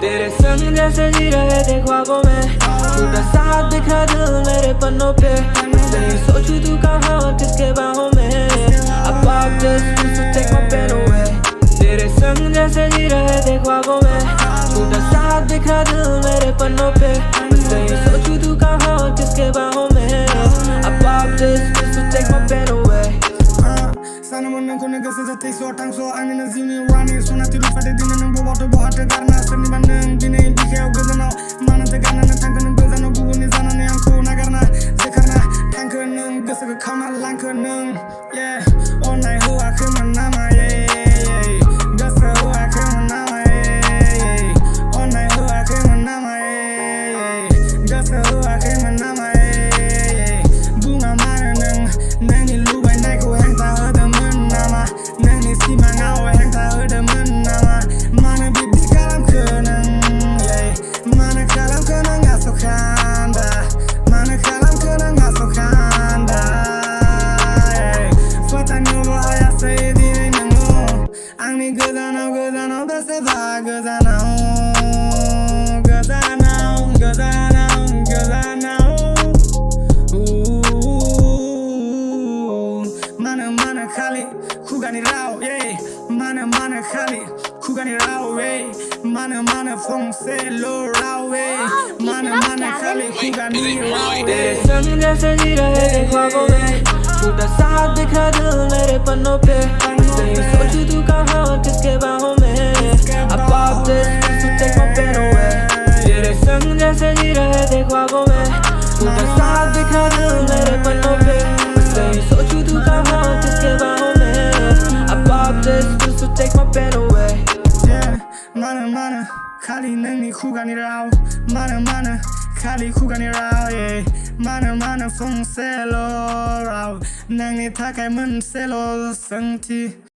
तेरे संग जैसे जी रहे थे ख्वाबों में टूटा साथ दिखा दिल मेरे पन्नों पे नहीं सोचूं तू कहाँ किसके बाहों में About this, please to take my pen away तेरे संग जैसे जी रहे थे ख्वाबों में टूटा साथ दिखा दिल मेरे पन्नों पे नहीं सोचूं तू कहाँ किसके बाहों में About this, please to take my pen away Sana mana kau nak rasa jatuh so tang so angin azimi wani so nanti lupa deh dina nunggu waktu buat karena seni bandeng dina dikau gezana mana tegana tangkan nung gezana bubu ni zana ni angku nagarna zekarna tangkan nung gesak kamar langkan nung yeah oh naik hua keman nama yeah gesak hua keman nama yeah oh naik hua keman nama yeah gesak hua keman nama yeah bunga mana nung ni lupa naik hua hang tak ada si mangau hang tak ada nama mana bibi kalam kenang mana kalam kenang asok kanda mana kalam kenang asok kanda Fatanya bahaya saya diri nangu angni gezanau berseba gezanau mana kali kugani rau yeah mana kali kugani rau mana fong se lo rau mana kali kugani rau तेरे संग जैसे जी रहे थे ख्वाबों में टूटा साथ दिखा दिल मेरे पन्नों पे नहीं सोचूं तू कहाँ किसके बाहों में About this, please to take my pen away तेरे संग जैसे जी रहे थे ख्वाबों में टूटा साथ दिखा दिल मेरे पन्नों पे नहीं सोचूं तू कहाँ किसके बाहों में About this, please to take my pen away yeah mana kali nang kugani rau mana kali kugani rau yeah mana fong se lo rau nang ni takai men se lo sengti